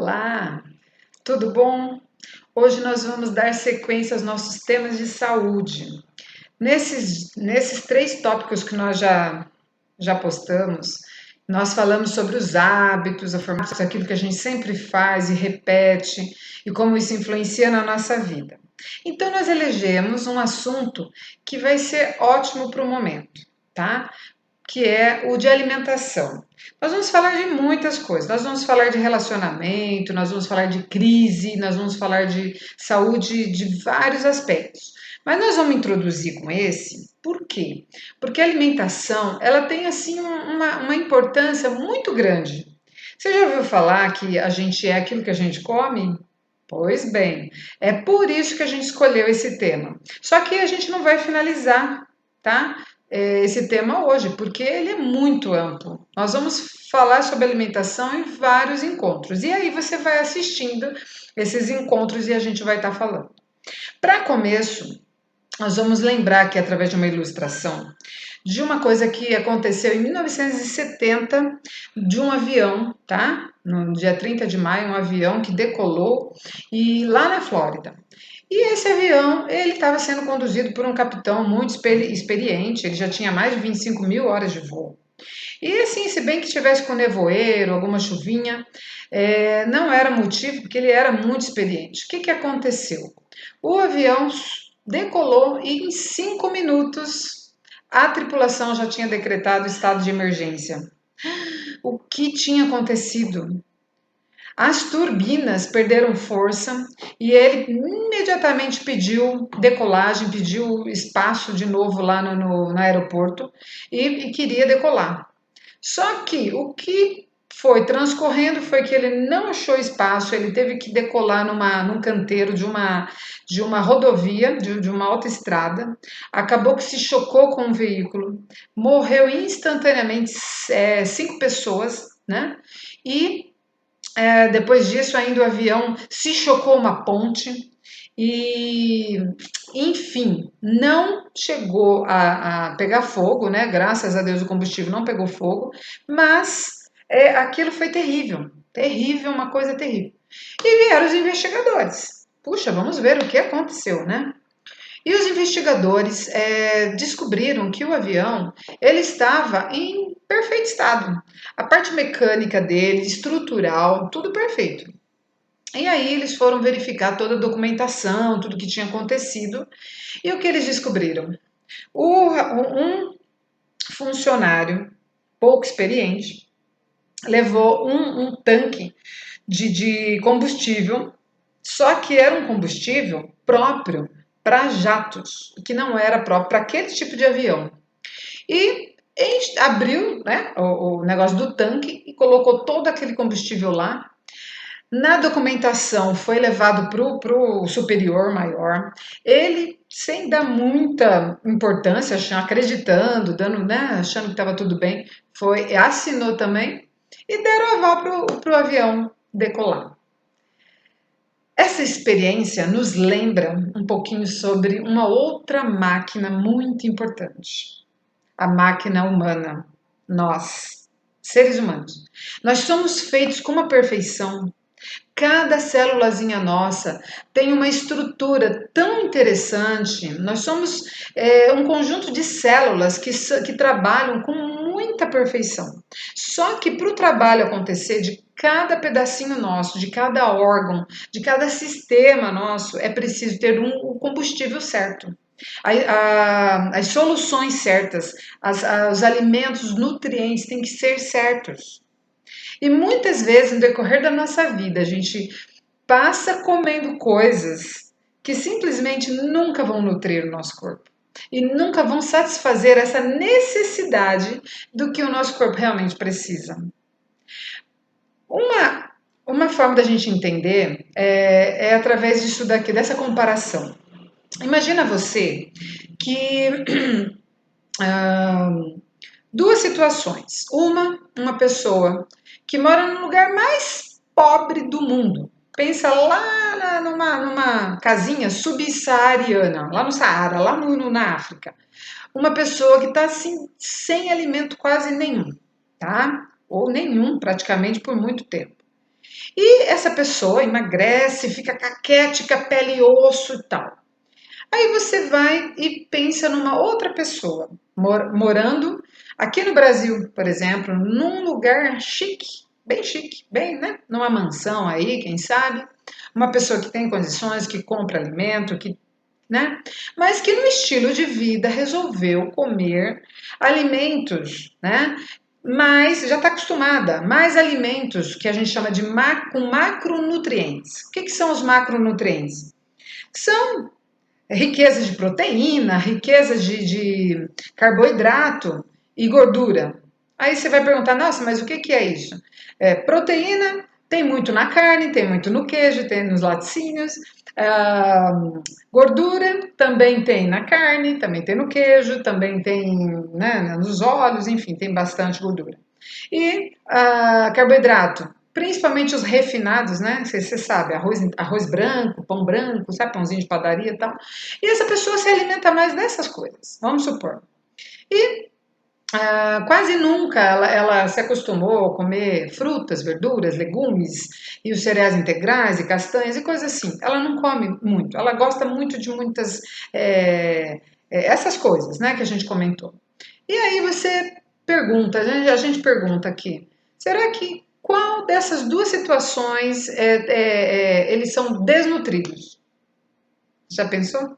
Olá, tudo bom? Hoje nós vamos dar sequência aos nossos temas de saúde. Nesses três tópicos que nós já postamos, nós falamos sobre os hábitos, a formação, aquilo que a gente sempre faz e repete e como isso influencia na nossa vida. Então, nós elegemos um assunto que vai ser ótimo para o momento, tá? Que é o de alimentação. Nós vamos falar de muitas coisas. Nós vamos falar de relacionamento, nós vamos falar de crise, nós vamos falar de saúde de vários aspectos. Mas nós vamos introduzir com esse, por quê? Porque a alimentação, ela tem assim uma importância muito grande. Você já ouviu falar que a gente é aquilo que a gente come? Pois bem, é por isso que a gente escolheu esse tema. Só que a gente não vai finalizar, tá? Esse tema hoje, porque ele é muito amplo. Nós vamos falar sobre alimentação em vários encontros. E aí você vai assistindo esses encontros e a gente vai estar falando. Para começo, nós vamos lembrar aqui através de uma ilustração de uma coisa que aconteceu em 1970 de um avião, tá? No dia 30 de maio, um avião que decolou e lá na Flórida. E esse avião, ele estava sendo conduzido por um capitão muito experiente, ele já tinha mais de 25 mil horas de voo. E assim, se bem que tivesse com nevoeiro, alguma chuvinha, não era motivo, porque ele era muito experiente. O que, que aconteceu? O avião decolou e em 5 minutos a tripulação já tinha decretado estado de emergência. O que tinha acontecido? As turbinas perderam força e ele imediatamente pediu decolagem, pediu espaço de novo lá no aeroporto e queria decolar. Só que o que foi transcorrendo foi que ele não achou espaço, ele teve que decolar num canteiro de uma rodovia, de uma autoestrada, acabou que se chocou com um veículo, morreu instantaneamente 5 pessoas, né? E depois disso, ainda o avião se chocou uma ponte e, enfim, não chegou a pegar fogo, né? Graças a Deus o combustível não pegou fogo, mas aquilo foi terrível, terrível, uma coisa terrível. E vieram os investigadores. Puxa, vamos ver o que aconteceu, né? E os investigadores descobriram que o avião ele estava em perfeito estado. A parte mecânica dele, estrutural, tudo perfeito. E aí eles foram verificar toda a documentação, tudo que tinha acontecido. E o que eles descobriram? Um funcionário pouco experiente levou um tanque de combustível, só que era um combustível próprio para jatos, que não era próprio para aquele tipo de avião. E abriu, né, o negócio do tanque e colocou todo aquele combustível lá. Na documentação foi levado para o superior maior. Ele, sem dar muita importância, acreditando, dando, né, achando que estava tudo bem, assinou também e deram aval para o avião decolar. Essa experiência nos lembra um pouquinho sobre uma outra máquina muito importante, a máquina humana, nós, seres humanos. Nós somos feitos com uma perfeição. Cada célulazinha nossa tem uma estrutura tão interessante. Nós somos um conjunto de células que trabalham com muita perfeição. Só que para o trabalho acontecer de cada pedacinho nosso, de cada órgão, de cada sistema nosso, é preciso ter o combustível certo. As soluções certas, os alimentos, os nutrientes têm que ser certos. E muitas vezes, no decorrer da nossa vida, a gente passa comendo coisas que simplesmente nunca vão nutrir o nosso corpo. E nunca vão satisfazer essa necessidade do que o nosso corpo realmente precisa. Uma forma da gente entender é através disso daqui, dessa comparação. Imagina você que duas situações. Uma pessoa que mora no lugar mais pobre do mundo. Pensa lá numa casinha subsaariana, lá no Saara, lá na África. Uma pessoa que está assim, sem alimento quase nenhum, tá? Ou nenhum, praticamente, por muito tempo. E essa pessoa emagrece, fica caquética, pele e osso e tal. Aí você vai e pensa numa outra pessoa, morando aqui no Brasil, por exemplo, num lugar chique, bem, né? Numa mansão aí, quem sabe? Uma pessoa que tem condições, que compra alimento, que, né? Mas que no estilo de vida resolveu comer alimentos, né? Mas já está acostumada, mais alimentos que a gente chama de com macronutrientes. O que são os macronutrientes? São riqueza de proteína, riqueza de carboidrato e gordura. Aí você vai perguntar, nossa, mas o que é isso? Proteína tem muito na carne, tem muito no queijo, tem nos laticínios. Ah, gordura também tem na carne, também tem no queijo, também tem, né, nos óleos, enfim, tem bastante gordura. E carboidrato, principalmente os refinados, né? Você sabe, arroz branco, pão branco, sabe, pãozinho de padaria e tal. E essa pessoa se alimenta mais dessas coisas, vamos supor. E quase nunca ela se acostumou a comer frutas, verduras, legumes e os cereais integrais e castanhas e coisas assim. Ela não come muito, ela gosta muito de muitas essas coisas, né, que a gente comentou. E aí você pergunta, a gente pergunta aqui, será que qual dessas duas situações eles são desnutridos? Já pensou?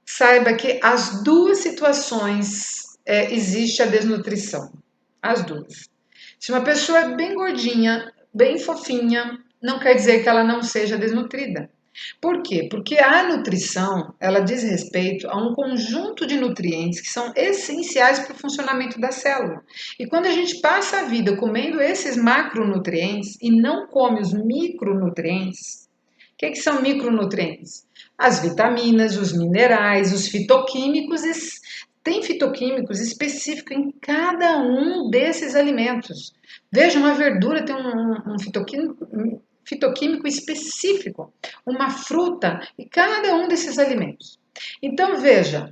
Saiba que as duas situações existe a desnutrição. As duas. Se uma pessoa é bem gordinha, bem fofinha, não quer dizer que ela não seja desnutrida. Por quê? Porque a nutrição, ela diz respeito a um conjunto de nutrientes que são essenciais para o funcionamento da célula. E quando a gente passa a vida comendo esses macronutrientes e não come os micronutrientes, o que são micronutrientes? As vitaminas, os minerais, os fitoquímicos, tem fitoquímicos específicos em cada um desses alimentos. Veja, uma verdura tem um fitoquímico específico, uma fruta e cada um desses alimentos. Então, veja,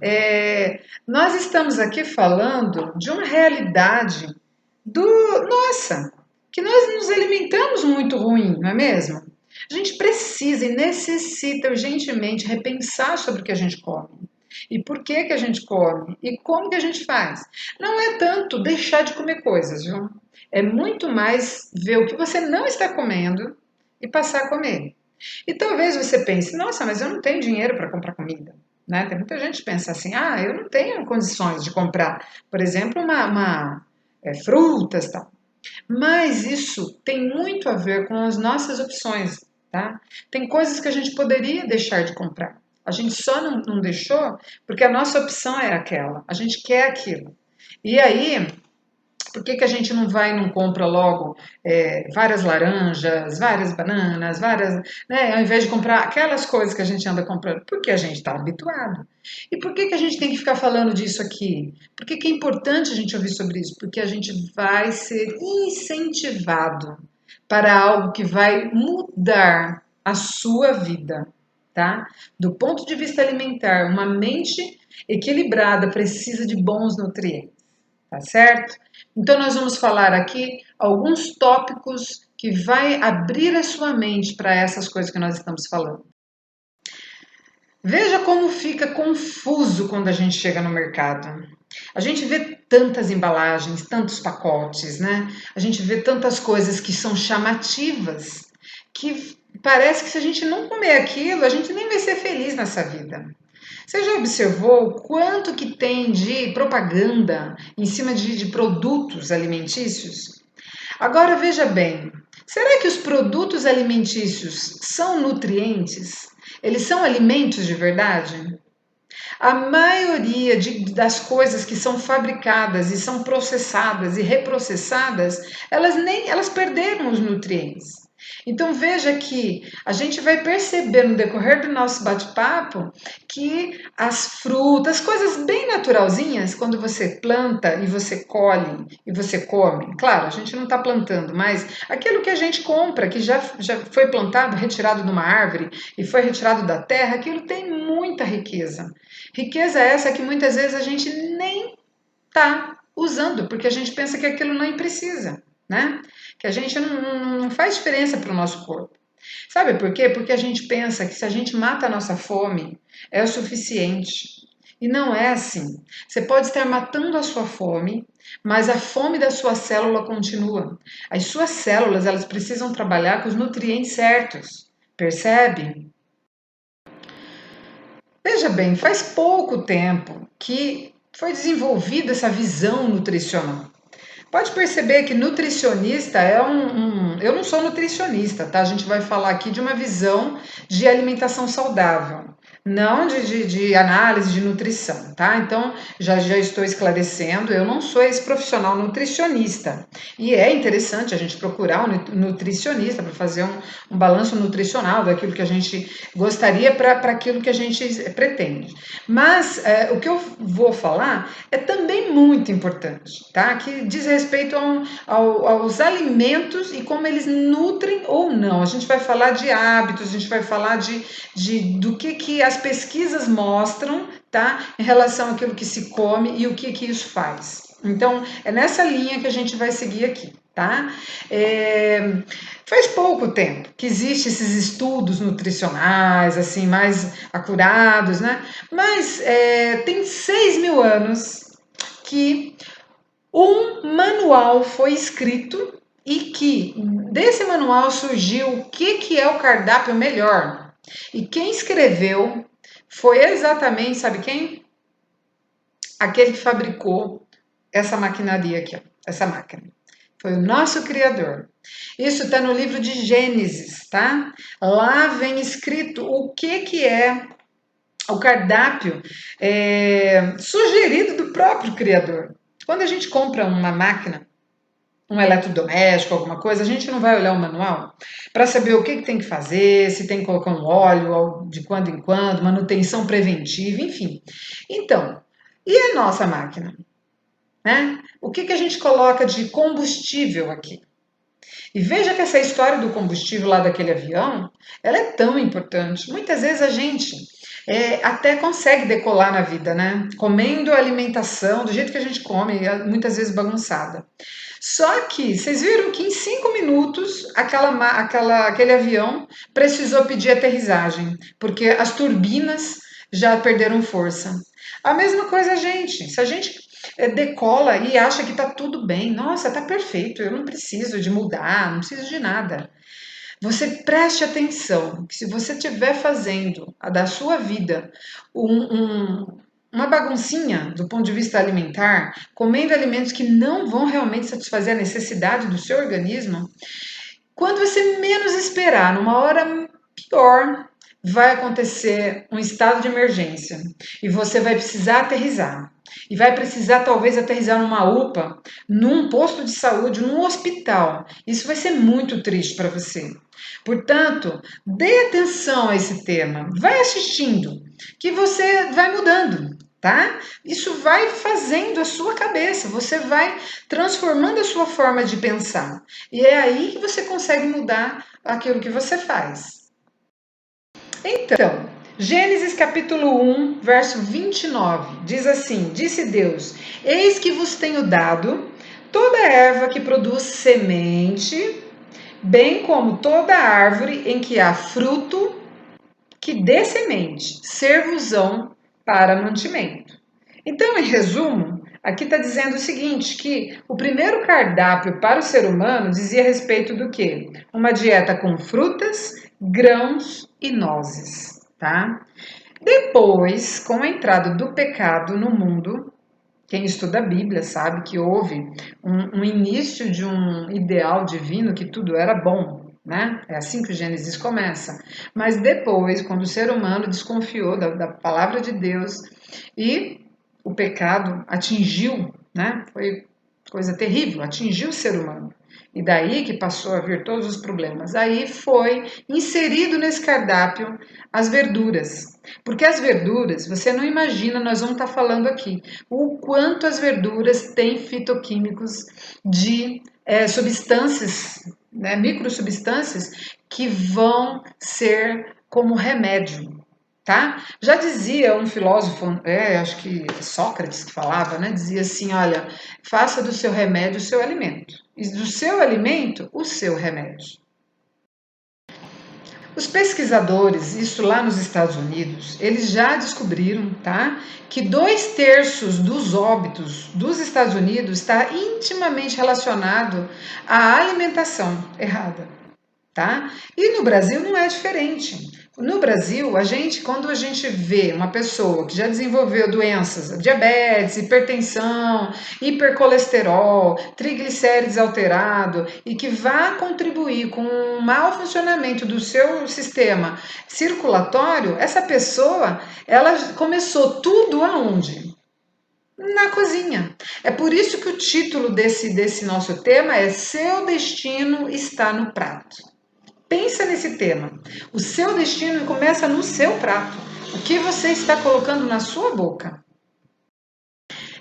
nós estamos aqui falando de uma realidade nossa, que nós nos alimentamos muito ruim, não é mesmo? A gente precisa e necessita urgentemente repensar sobre o que a gente come. E por que que a gente come? E como que a gente faz? Não é tanto deixar de comer coisas, viu? É muito mais ver o que você não está comendo e passar a comer. E talvez você pense, nossa, mas eu não tenho dinheiro para comprar comida. Né? Tem muita gente que pensa assim, eu não tenho condições de comprar, por exemplo, frutas e tal. Mas isso tem muito a ver com as nossas opções, tá? Tem coisas que a gente poderia deixar de comprar. A gente só não deixou porque a nossa opção é aquela. A gente quer aquilo. E aí, por que a gente não vai e não compra logo várias laranjas, várias bananas, né, ao invés de comprar aquelas coisas que a gente anda comprando? Porque a gente está habituado. E por que a gente tem que ficar falando disso aqui? Por que é importante a gente ouvir sobre isso? Porque a gente vai ser incentivado para algo que vai mudar a sua vida, tá? Do ponto de vista alimentar, uma mente equilibrada precisa de bons nutrientes, tá certo? Então nós vamos falar aqui alguns tópicos que vai abrir a sua mente para essas coisas que nós estamos falando. Veja como fica confuso quando a gente chega no mercado. A gente vê tantas embalagens, tantos pacotes, né? A gente vê tantas coisas que são chamativas, que parece que se a gente não comer aquilo, a gente nem vai ser feliz nessa vida. Você já observou o quanto que tem de propaganda em cima de produtos alimentícios? Agora veja bem, será que os produtos alimentícios são nutrientes? Eles são alimentos de verdade? A maioria das coisas que são fabricadas e são processadas e reprocessadas, elas perderam os nutrientes. Então veja que a gente vai perceber no decorrer do nosso bate-papo que as frutas, coisas bem naturalzinhas, quando você planta e você colhe e você come, claro, a gente não está plantando, mas aquilo que a gente compra, que já foi plantado, retirado de uma árvore e foi retirado da terra, aquilo tem muita riqueza. Riqueza essa que muitas vezes a gente nem está usando, porque a gente pensa que aquilo não precisa, né? que a gente não faz diferença para o nosso corpo. Sabe por quê? Porque a gente pensa que se a gente mata a nossa fome, é o suficiente. E não é assim. Você pode estar matando a sua fome, mas a fome da sua célula continua. As suas células, elas precisam trabalhar com os nutrientes certos. Percebe? Veja bem, faz pouco tempo que foi desenvolvida essa visão nutricional. Pode perceber que nutricionista é Eu não sou nutricionista, tá? A gente vai falar aqui de uma visão de alimentação saudável, não de análise de nutrição, tá? Então, já estou esclarecendo, eu não sou esse profissional nutricionista. E é interessante a gente procurar um nutricionista para fazer um balanço nutricional daquilo que a gente gostaria para aquilo que a gente pretende. Mas o que eu vou falar é também muito importante, tá? Que diz respeito aos alimentos e como eles nutrem ou não. A gente vai falar de hábitos, a gente vai falar do que as pesquisas mostram, tá? Em relação àquilo que se come e o que isso faz. Então, é nessa linha que a gente vai seguir aqui, tá? Faz pouco tempo que existem esses estudos nutricionais, assim, mais acurados, né? Mas tem 6.000 anos que um manual foi escrito e que desse manual surgiu o que é o cardápio melhor. E quem escreveu foi exatamente, sabe quem? Aquele que fabricou essa maquinaria aqui, ó, essa máquina. Foi o nosso Criador. Isso está no livro de Gênesis, tá? Lá vem escrito o que é o cardápio sugerido do próprio Criador. Quando a gente compra uma máquina, um eletrodoméstico, alguma coisa, a gente não vai olhar o manual para saber o que tem que fazer, se tem que colocar um óleo de quando em quando, manutenção preventiva, enfim. Então, e a nossa máquina? Né? O que a gente coloca de combustível aqui? E veja que essa história do combustível lá daquele avião, ela é tão importante. Muitas vezes a gente até consegue decolar na vida, né? Comendo a alimentação do jeito que a gente come, muitas vezes bagunçada. Só que vocês viram que em 5 minutos aquele avião precisou pedir aterrissagem, porque as turbinas já perderam força. A mesma coisa a gente. Se a gente decola e acha que tá tudo bem, nossa, tá perfeito, eu não preciso de mudar, não preciso de nada. Você preste atenção que se você estiver fazendo a da sua vida uma baguncinha do ponto de vista alimentar, comendo alimentos que não vão realmente satisfazer a necessidade do seu organismo, quando você menos esperar, numa hora pior, vai acontecer um estado de emergência e você vai precisar aterrissar. E vai precisar talvez aterrissar numa UPA, num posto de saúde, num hospital. Isso vai ser muito triste para você. Portanto, dê atenção a esse tema. Vai assistindo, que você vai mudando, tá? Isso vai fazendo a sua cabeça, você vai transformando a sua forma de pensar. E é aí que você consegue mudar aquilo que você faz. Então, Gênesis capítulo 1, verso 29, diz assim: Disse Deus: Eis que vos tenho dado toda erva que produz semente, bem como toda árvore em que há fruto que dê semente, ser-vos-ão para mantimento. Então, em resumo, aqui está dizendo o seguinte, que o primeiro cardápio para o ser humano dizia respeito do quê? Uma dieta com frutas, grãos e nozes, tá? Depois, com a entrada do pecado no mundo, quem estuda a Bíblia sabe que houve um início de um ideal divino que tudo era bom, né? É assim que o Gênesis começa. Mas depois, quando o ser humano desconfiou da palavra de Deus e o pecado atingiu, né? Foi coisa terrível, atingiu o ser humano. E daí que passou a vir todos os problemas. Aí foi inserido nesse cardápio as verduras. Porque as verduras, você não imagina, nós vamos estar falando aqui, o quanto as verduras têm fitoquímicos de substâncias, né, microsubstâncias, que vão ser como remédio. Tá? Já dizia um filósofo, acho que Sócrates que falava, né? Dizia assim, olha, faça do seu remédio o seu alimento. e do seu alimento o seu remédio. Os pesquisadores, isso lá nos Estados Unidos, eles já descobriram, tá, que 2/3 dos óbitos dos Estados Unidos está intimamente relacionado à alimentação errada, tá? E no Brasil não é diferente. No Brasil, quando a gente vê uma pessoa que já desenvolveu doenças, diabetes, hipertensão, hipercolesterol, triglicérides alterado e que vá contribuir com o mau funcionamento do seu sistema circulatório, essa pessoa, ela começou tudo aonde? Na cozinha. É por isso que o título desse nosso tema é Seu Destino Está no Prato. Pensa nesse tema. O seu destino começa no seu prato. O que você está colocando na sua boca?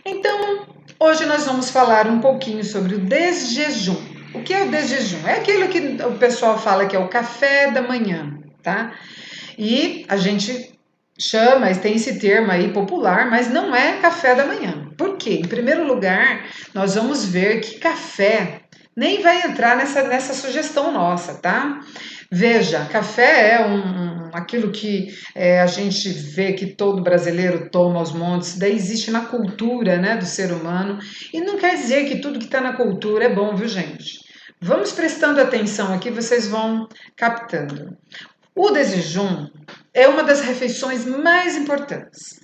Então, hoje nós vamos falar um pouquinho sobre o desjejum. O que é o desjejum? É aquilo que o pessoal fala que é o café da manhã, tá? E a gente chama, tem esse termo aí popular, mas não é café da manhã. Por quê? Em primeiro lugar, nós vamos ver que café nem vai entrar nessa sugestão nossa, tá? Veja, café é aquilo que a gente vê que todo brasileiro toma aos montes, daí existe na cultura, né, do ser humano, e não quer dizer que tudo que está na cultura é bom, viu, gente? Vamos prestando atenção aqui, vocês vão captando. O desjejum é uma das refeições mais importantes.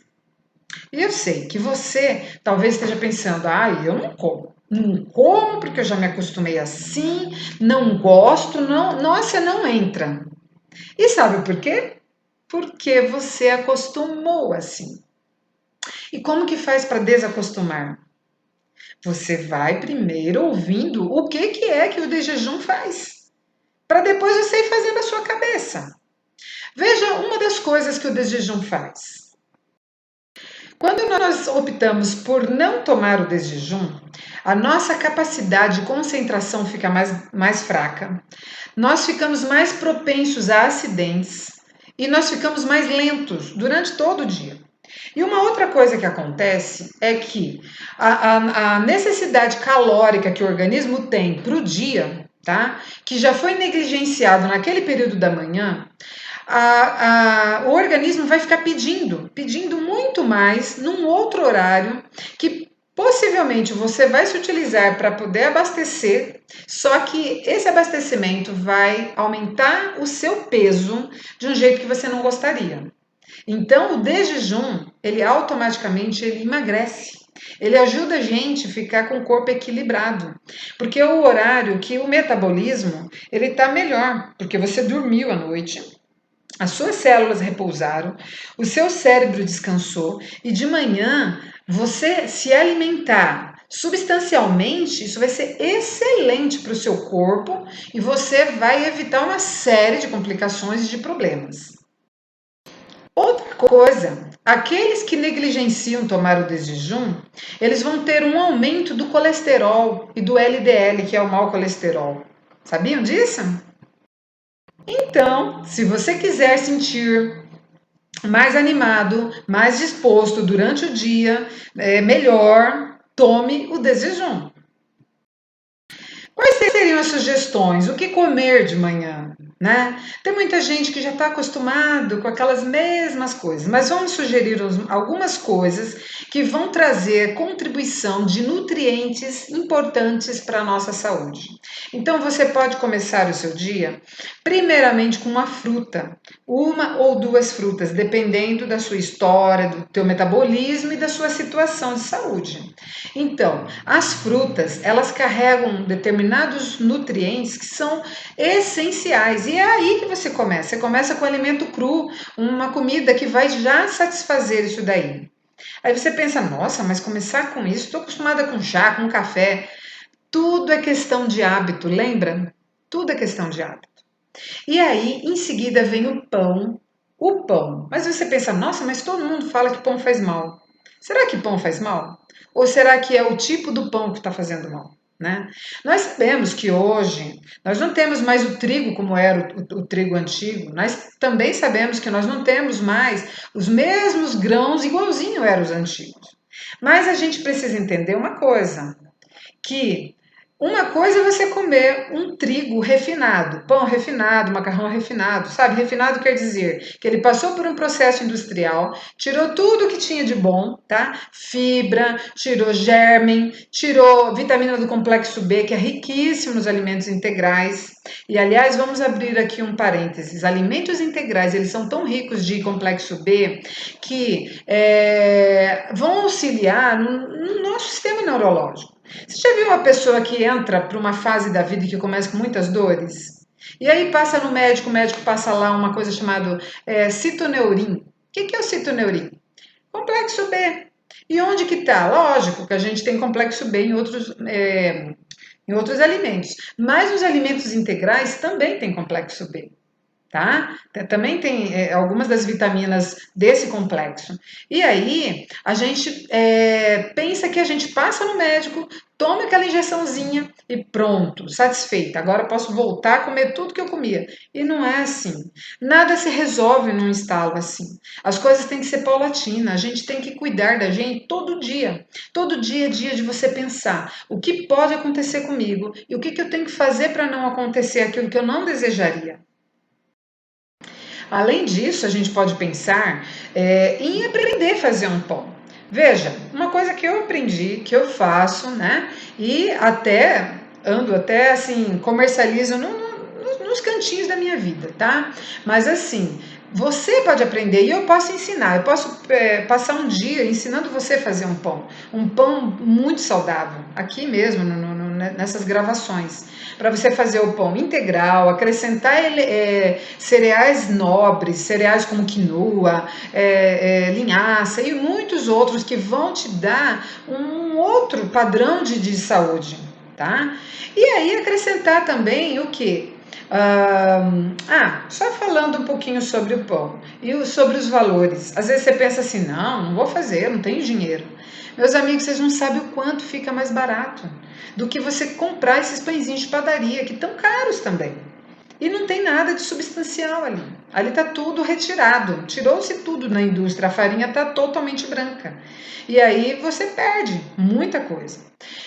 E eu sei que você talvez esteja pensando, eu não como. Não como porque eu já me acostumei assim, não gosto, não, nossa, não entra. E sabe por quê? Porque você acostumou assim. E como que faz para desacostumar? Você vai primeiro ouvindo o que é que o desjejum faz, para depois você ir fazendo a sua cabeça. Veja uma das coisas que o desjejum faz. Quando nós optamos por não tomar o desjejum, a nossa capacidade de concentração fica mais fraca, nós ficamos mais propensos a acidentes e nós ficamos mais lentos durante todo o dia. E uma outra coisa que acontece é que a necessidade calórica que o organismo tem para o dia, tá? Que já foi negligenciado naquele período da manhã, o organismo vai ficar pedindo muito mais num outro horário que possivelmente você vai se utilizar para poder abastecer, só que esse abastecimento vai aumentar o seu peso de um jeito que você não gostaria. Então, o desjejum, ele automaticamente emagrece. Ele ajuda a gente a ficar com o corpo equilibrado, porque é o horário que o metabolismo ele está melhor, porque você dormiu à noite, as suas células repousaram, o seu cérebro descansou e de manhã você se alimentar substancialmente, isso vai ser excelente para o seu corpo e você vai evitar uma série de complicações e de problemas. Outra coisa, aqueles que negligenciam tomar o desjejum, eles vão ter um aumento do colesterol e do LDL, que é o mau colesterol. Sabiam disso? Então, se você quiser sentir mais animado, mais disposto durante o dia, melhor, tome o desjejum. Quais seriam as sugestões? O que comer de manhã? Né? Tem muita gente que já está acostumado com aquelas mesmas coisas, mas vamos sugerir algumas coisas que vão trazer contribuição de nutrientes importantes para a nossa saúde. Então você pode começar o seu dia primeiramente com uma fruta, uma ou duas frutas, dependendo da sua história, do teu metabolismo e da sua situação de saúde. Então, as frutas, elas carregam determinados nutrientes que são essenciais. E é aí que você começa. Você começa com alimento cru, uma comida que vai já satisfazer isso daí. Aí você pensa, nossa, mas começar com isso, estou acostumada com chá, com café. Tudo é questão de hábito, lembra? Tudo é questão de hábito. E aí, em seguida, vem o pão. O pão. Mas você pensa, nossa, mas todo mundo fala que pão faz mal. Será que pão faz mal? Ou será que é o tipo do pão que está fazendo mal? Né? Nós sabemos que hoje nós não temos mais o trigo como era o trigo antigo. Nós também sabemos que nós não temos mais os mesmos grãos igualzinho eram os antigos. Mas a gente precisa entender uma coisa, que Uma coisa é você comer um trigo refinado, pão refinado, macarrão refinado, sabe? Refinado quer dizer que ele passou por um processo industrial, tirou tudo que tinha de bom, tá? Fibra, tirou germen, tirou vitamina do complexo B, que é riquíssimo nos alimentos integrais. E aliás, vamos abrir aqui um parênteses. Alimentos integrais, eles são tão ricos de complexo B que vão auxiliar no nosso sistema neurológico. Você já viu uma pessoa que entra para uma fase da vida que começa com muitas dores? E aí passa no médico, o médico passa lá uma coisa chamada citoneurim. O que é o citoneurim? Complexo B. E onde que está? Lógico que a gente tem complexo B em outros alimentos, mas os alimentos integrais também têm complexo B. Tá? Também tem algumas das vitaminas desse complexo. E aí a gente pensa que a gente passa no médico, toma aquela injeçãozinha e pronto, satisfeita. Agora eu posso voltar a comer tudo que eu comia. E não é assim. Nada se resolve num estalo assim. As coisas têm que ser paulatina. A gente tem que cuidar da gente todo dia. Todo dia é dia de você pensar o que pode acontecer comigo e o que eu tenho que fazer para não acontecer aquilo que eu não desejaria. Além disso, a gente pode pensar em aprender a fazer um pão. Veja, uma coisa que eu aprendi, que eu faço, né? E até ando até assim, comercializo nos cantinhos da minha vida, tá? Mas assim, você pode aprender e eu posso ensinar. Eu posso passar um dia ensinando você a fazer um pão muito saudável, aqui mesmo nessas gravações, para você fazer o pão integral, acrescentar cereais nobres, cereais como quinoa, linhaça e muitos outros que vão te dar um outro padrão de saúde, tá? E aí acrescentar também o que? Só falando um pouquinho sobre o pão e sobre os valores. Às vezes você pensa assim, não vou fazer, eu não tenho dinheiro. Meus amigos, vocês não sabem o quanto fica mais barato do que você comprar esses pãezinhos de padaria, que estão caros também. E não tem nada de substancial ali. Ali está tudo retirado. Tirou-se tudo na indústria. A farinha está totalmente branca. E aí você perde muita coisa.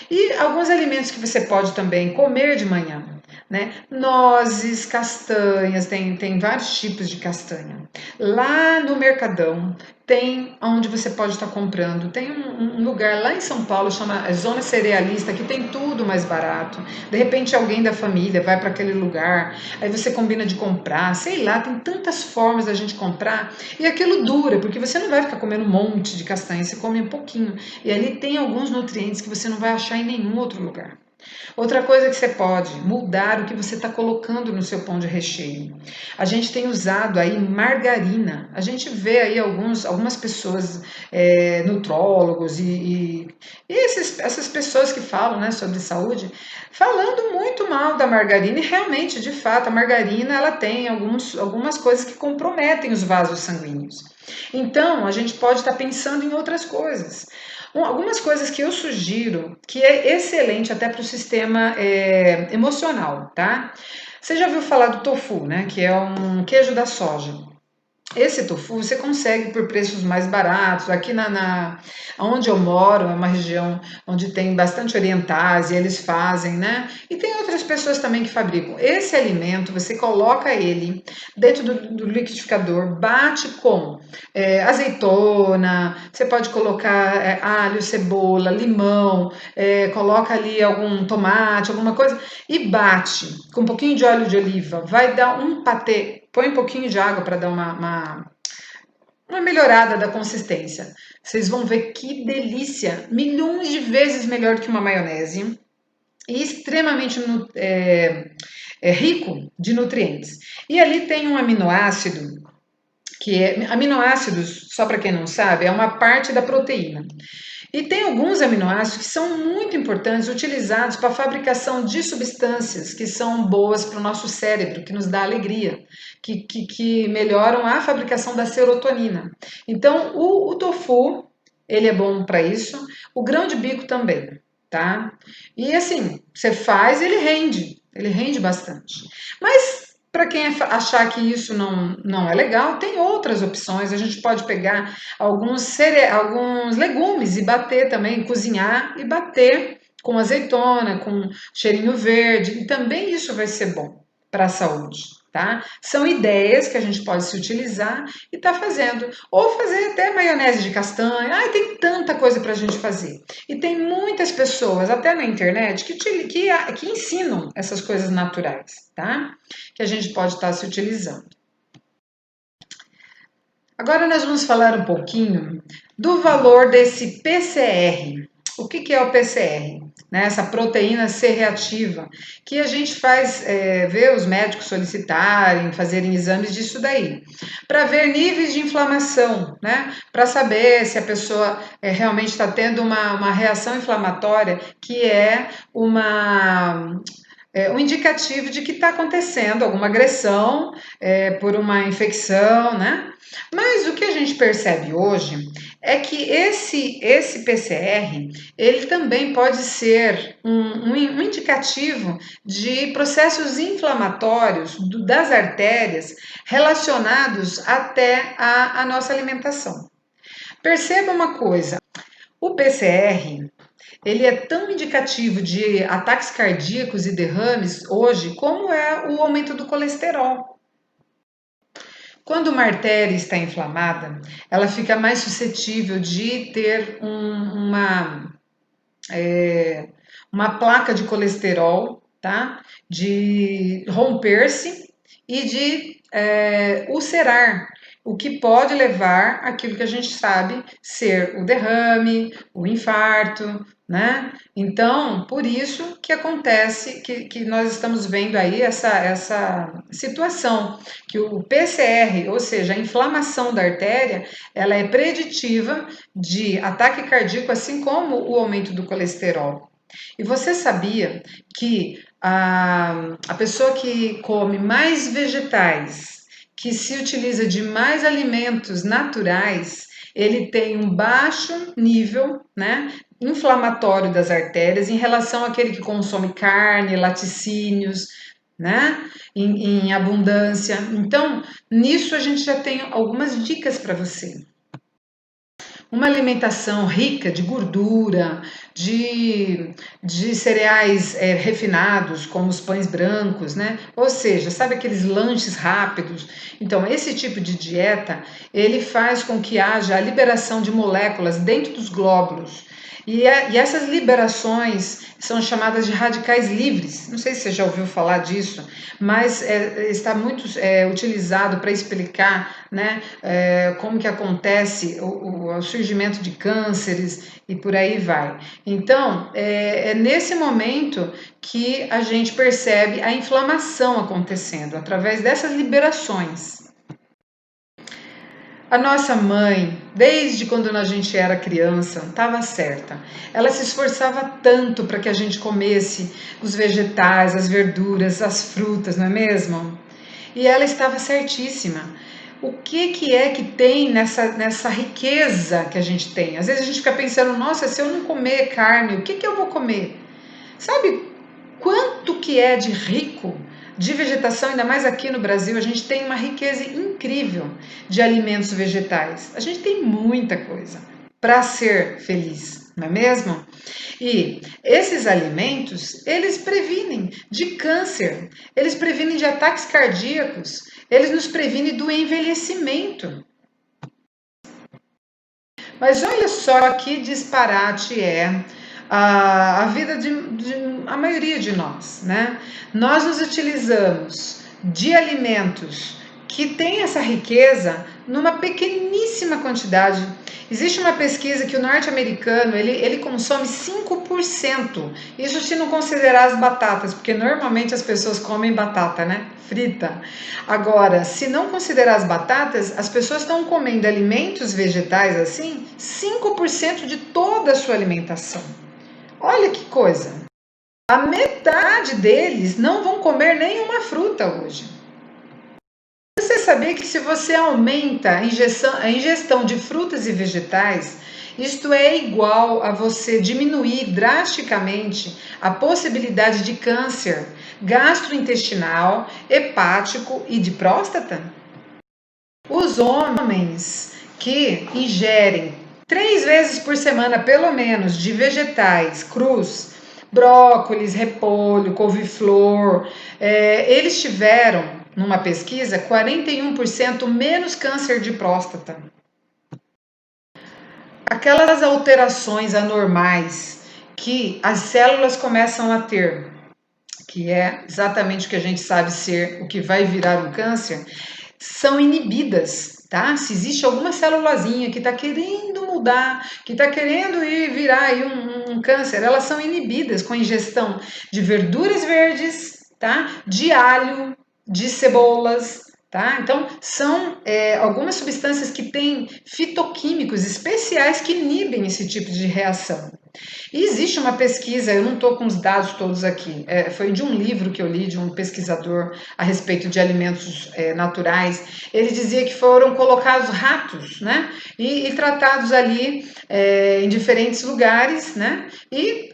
E alguns alimentos que você pode também comer de manhã, né? Nozes, castanhas, tem vários tipos de castanha. Lá no Mercadão tem onde você pode estar comprando. Tem um lugar lá em São Paulo, chama Zona Cerealista, que tem tudo mais barato. De repente alguém da família vai para aquele lugar, aí você combina de comprar, sei lá, tem tantas formas da gente comprar. E aquilo dura, porque você não vai ficar comendo um monte de castanha, você come um pouquinho. E ali tem alguns nutrientes que você não vai achar em nenhum outro lugar. Outra coisa que você pode mudar o que você está colocando no seu pão de recheio. A gente tem usado aí margarina. A gente vê aí algumas pessoas, nutrólogos essas pessoas que falam, né, sobre saúde, falando muito mal da margarina e realmente, de fato, a margarina ela tem algumas coisas que comprometem os vasos sanguíneos. Então, a gente pode estar pensando em outras coisas. Algumas coisas que eu sugiro, que é excelente até para o sistema emocional, tá? Você já ouviu falar do tofu, né? Que é um queijo da soja. Esse tofu você consegue por preços mais baratos. Aqui onde eu moro, é uma região onde tem bastante orientais e eles fazem, né? E tem outras pessoas também que fabricam. Esse alimento, você coloca ele dentro do liquidificador, bate com azeitona, você pode colocar alho, cebola, limão, coloca ali algum tomate, alguma coisa e bate com um pouquinho de óleo de oliva. Vai dar um patê. Põe um pouquinho de água para dar uma melhorada da consistência. Vocês vão ver que delícia! Milhões de vezes melhor que uma maionese e extremamente rico de nutrientes. E ali tem um aminoácido, que aminoácidos, só para quem não sabe, é uma parte da proteína. E tem alguns aminoácidos que são muito importantes, utilizados para a fabricação de substâncias que são boas para o nosso cérebro, que nos dá alegria, que melhoram a fabricação da serotonina. Então, o tofu, ele é bom para isso, o grão de bico também, tá? E assim, você faz, ele rende bastante. Mas para quem achar que isso não é legal, tem outras opções. A gente pode pegar alguns legumes e bater também, cozinhar e bater com azeitona, com cheirinho verde, e também isso vai ser bom para a saúde, tá? São ideias que a gente pode se utilizar e tá fazendo. Ou fazer até maionese de castanha. Ai, tem tanta coisa para a gente fazer. E tem muitas pessoas, até na internet, que ensinam essas coisas naturais, tá? Que a gente pode estar se utilizando. Agora nós vamos falar um pouquinho do valor desse PCR. O que é o PCR? Né, essa proteína C reativa, que a gente faz, ver os médicos solicitarem, fazerem exames disso daí, para ver níveis de inflamação, né, para saber se a pessoa realmente está tendo uma reação inflamatória, que é um indicativo de que está acontecendo alguma agressão por uma infecção, né? Mas o que a gente percebe hoje é que esse PCR, ele também pode ser um indicativo de processos inflamatórios das artérias relacionados até a nossa alimentação. Perceba uma coisa, o PCR, ele é tão indicativo de ataques cardíacos e derrames hoje como é o aumento do colesterol. Quando uma artéria está inflamada, ela fica mais suscetível de ter uma placa de colesterol, tá? De romper-se e de ulcerar, o que pode levar àquilo que a gente sabe ser o derrame, o infarto, né? Então, por isso que acontece que nós estamos vendo aí essa situação, que o PCR, ou seja, a inflamação da artéria, ela é preditiva de ataque cardíaco, assim como o aumento do colesterol. E você sabia que a pessoa que come mais vegetais, que se utiliza de mais alimentos naturais, ele tem um baixo nível, né, inflamatório das artérias em relação àquele que consome carne, laticínios, né, em abundância. Então, nisso a gente já tem algumas dicas para você. Uma alimentação rica de gordura, de cereais refinados, como os pães brancos, né? Ou seja, sabe aqueles lanches rápidos? Então, esse tipo de dieta, ele faz com que haja a liberação de moléculas dentro dos glóbulos. E essas liberações são chamadas de radicais livres. Não sei se você já ouviu falar disso, mas está muito utilizado para explicar, né, como que acontece o surgimento de cânceres e por aí vai. Então, é nesse momento que a gente percebe a inflamação acontecendo, através dessas liberações. A nossa mãe, desde quando a gente era criança, estava certa. Ela se esforçava tanto para que a gente comesse os vegetais, as verduras, as frutas, não é mesmo? E ela estava certíssima. O que é que tem nessa riqueza que a gente tem? Às vezes a gente fica pensando, nossa, se eu não comer carne, o que eu vou comer? Sabe quanto que é de rico de vegetação, ainda mais aqui no Brasil, a gente tem uma riqueza incrível de alimentos vegetais. A gente tem muita coisa para ser feliz, não é mesmo? E esses alimentos, eles previnem de câncer, eles previnem de ataques cardíacos, eles nos previnem do envelhecimento. Mas olha só que disparate é a vida de a maioria de nós, né? Nós nos utilizamos de alimentos que têm essa riqueza numa pequeníssima quantidade. Existe uma pesquisa que o norte-americano ele consome 5%. Isso se não considerar as batatas, porque normalmente as pessoas comem batata, né? Frita. Agora, se não considerar as batatas, as pessoas estão comendo alimentos vegetais assim, 5% de toda a sua alimentação. Olha que coisa! A metade deles não vão comer nenhuma fruta hoje. Você sabia que se você aumenta a ingestão de frutas e vegetais, isto é igual a você diminuir drasticamente a possibilidade de câncer gastrointestinal, hepático e de próstata? Os homens que ingerem 3 vezes por semana, pelo menos, de vegetais crus, Brócolis, repolho, couve-flor, eles tiveram, numa pesquisa, 41% menos câncer de próstata. Aquelas alterações anormais que as células começam a ter, que é exatamente o que a gente sabe ser o que vai virar um câncer, são inibidas, tá? Se existe alguma célulazinha que está querendo mudar, que está querendo virar aí um câncer, elas são inibidas com a ingestão de verduras verdes, tá? De alho, de cebolas, tá? Então, são algumas substâncias que têm fitoquímicos especiais que inibem esse tipo de reação. E existe uma pesquisa, eu não estou com os dados todos aqui, foi de um livro que eu li, de um pesquisador a respeito de alimentos naturais. Ele dizia que foram colocados ratos, né? E tratados ali em diferentes lugares, né? E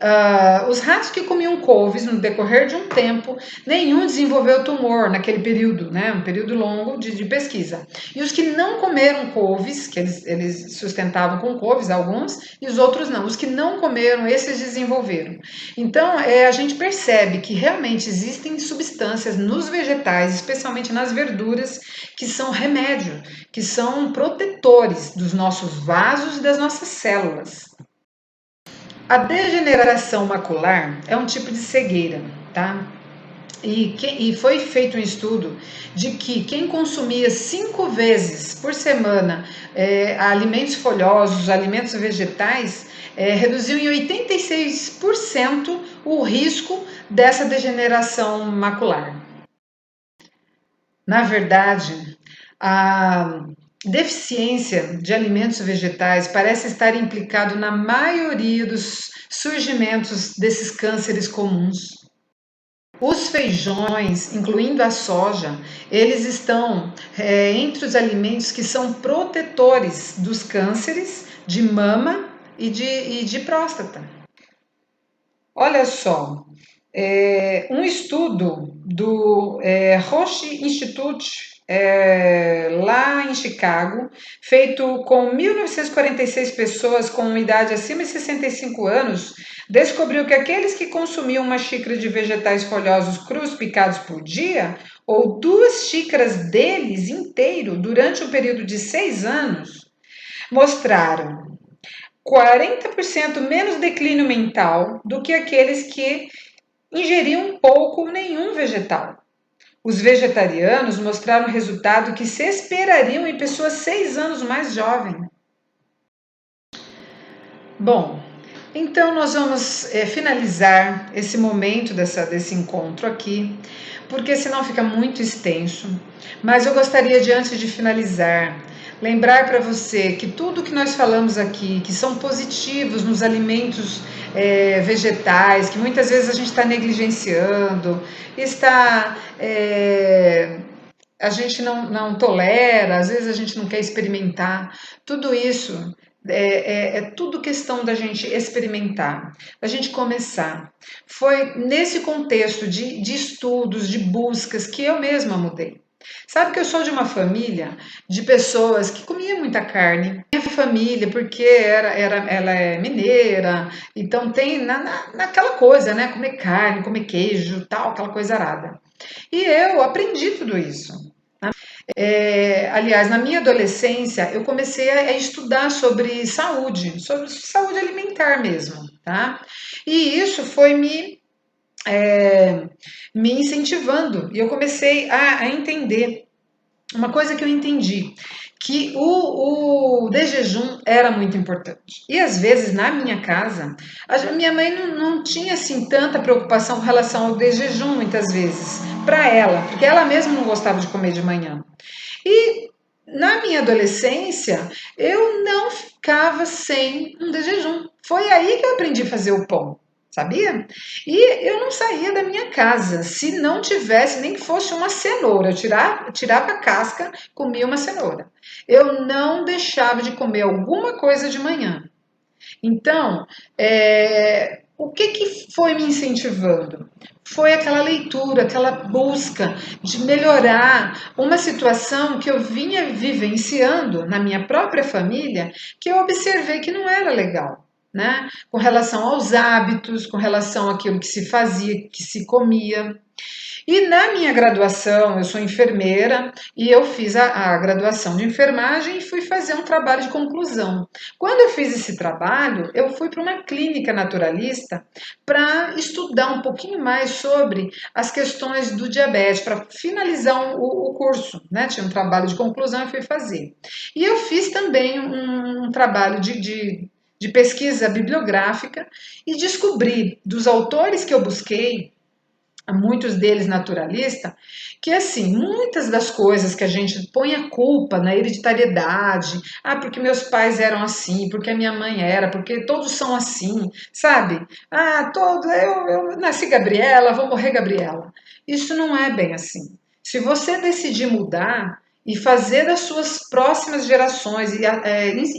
os ratos que comiam couves no decorrer de um tempo, nenhum desenvolveu tumor naquele período, né? Um período longo de pesquisa. E os que não comeram couves, que eles sustentavam com couves, alguns, e os outros não. Os que não comeram, esses desenvolveram. Então, a gente percebe que realmente existem substâncias nos vegetais, especialmente nas verduras, que são remédio, que são protetores dos nossos vasos e das nossas células. A degeneração macular é um tipo de cegueira, tá? E foi feito um estudo de que quem consumia 5 vezes por semana alimentos folhosos, alimentos vegetais, reduziu em 86% o risco dessa degeneração macular. Na verdade, a deficiência de alimentos vegetais parece estar implicado na maioria dos surgimentos desses cânceres comuns. Os feijões, incluindo a soja, eles estão entre os alimentos que são protetores dos cânceres de mama e de próstata. Olha só, um estudo do Roche Institute, lá em Chicago, feito com 1946 pessoas com idade acima de 65 anos, descobriu que aqueles que consumiam uma xícara de vegetais folhosos crus picados por dia, ou 2 xícaras deles inteiro durante um período de 6 anos, mostraram 40% menos declínio mental do que aqueles que ingeriam pouco ou nenhum vegetal. Os vegetarianos mostraram resultado que se esperariam em pessoas 6 anos mais jovens. Bom, então nós vamos finalizar esse momento desse encontro aqui, porque senão fica muito extenso. Mas eu gostaria de, antes de finalizar, lembrar para você que tudo que nós falamos aqui, que são positivos nos alimentos vegetais, que muitas vezes a gente está negligenciando, a gente não tolera, às vezes a gente não quer experimentar, tudo isso é tudo questão da gente experimentar, da gente começar. Foi nesse contexto de estudos, de buscas, que eu mesma mudei. Sabe que eu sou de uma família de pessoas que comiam muita carne. Minha família, porque ela é mineira, então tem naquela coisa, né? Comer carne, comer queijo, tal, aquela coisa arada. E eu aprendi tudo isso. Aliás, na minha adolescência, eu comecei a estudar sobre saúde alimentar mesmo, tá? E isso foi me incentivando, e eu comecei a entender uma coisa que eu entendi, que o de jejum era muito importante. E às vezes na minha casa, a minha mãe não tinha assim tanta preocupação com relação ao de jejum muitas vezes, para ela, porque ela mesma não gostava de comer de manhã. E na minha adolescência, eu não ficava sem um de jejum. Foi aí que eu aprendi a fazer o pão, sabia? E eu não saía da minha casa se não tivesse, nem que fosse uma cenoura. Eu tirava a casca, comia uma cenoura. Eu não deixava de comer alguma coisa de manhã. Então, o que foi me incentivando? Foi aquela leitura, aquela busca de melhorar uma situação que eu vinha vivenciando na minha própria família, que eu observei que não era legal. né? Com relação aos hábitos, com relação àquilo que se fazia, que se comia. E na minha graduação, eu sou enfermeira e eu fiz a graduação de enfermagem e fui fazer um trabalho de conclusão. Quando eu fiz esse trabalho, eu fui para uma clínica naturalista para estudar um pouquinho mais sobre as questões do diabetes, para finalizar o curso, né? Tinha um trabalho de conclusão e fui fazer. E eu fiz também um trabalho de pesquisa bibliográfica e descobri dos autores que eu busquei, muitos deles naturalista, que assim, muitas das coisas que a gente põe a culpa na hereditariedade, porque meus pais eram assim, porque a minha mãe era, porque todos são assim, sabe? Eu nasci Gabriela, vou morrer Gabriela. Isso não é bem assim. Se você decidir mudar e fazer das suas próximas gerações e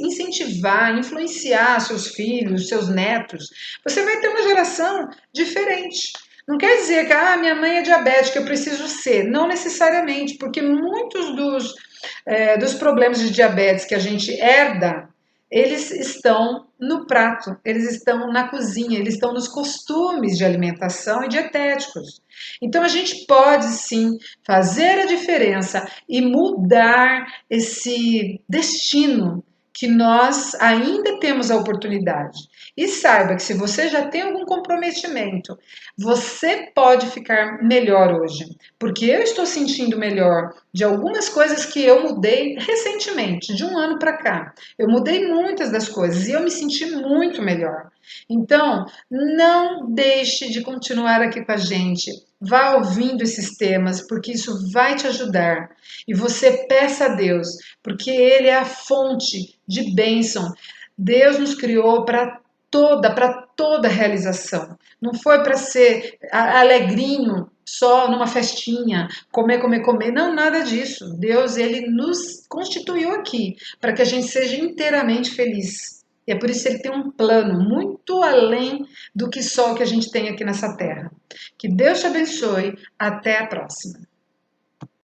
incentivar, influenciar seus filhos, seus netos, você vai ter uma geração diferente. Não quer dizer que minha mãe é diabética, eu preciso ser. Não necessariamente, porque muitos dos problemas de diabetes que a gente herda, eles estão no prato, eles estão na cozinha, eles estão nos costumes de alimentação e dietéticos. Então a gente pode sim fazer a diferença e mudar esse destino que nós ainda temos a oportunidade. E saiba que se você já tem algum comprometimento, você pode ficar melhor hoje, porque eu estou sentindo melhor de algumas coisas que eu mudei recentemente, de um ano para cá. Eu mudei muitas das coisas e eu me senti muito melhor. Então, não deixe de continuar aqui com a gente. Vá ouvindo esses temas, porque isso vai te ajudar. E você peça a Deus, porque Ele é a fonte de bênção. Deus nos criou para toda realização. Não foi para ser alegrinho só numa festinha, comer, comer, comer. Não, nada disso. Deus, ele nos constituiu aqui para que a gente seja inteiramente feliz. E é por isso que ele tem um plano muito além do que só o que a gente tem aqui nessa terra. Que Deus te abençoe. Até a próxima.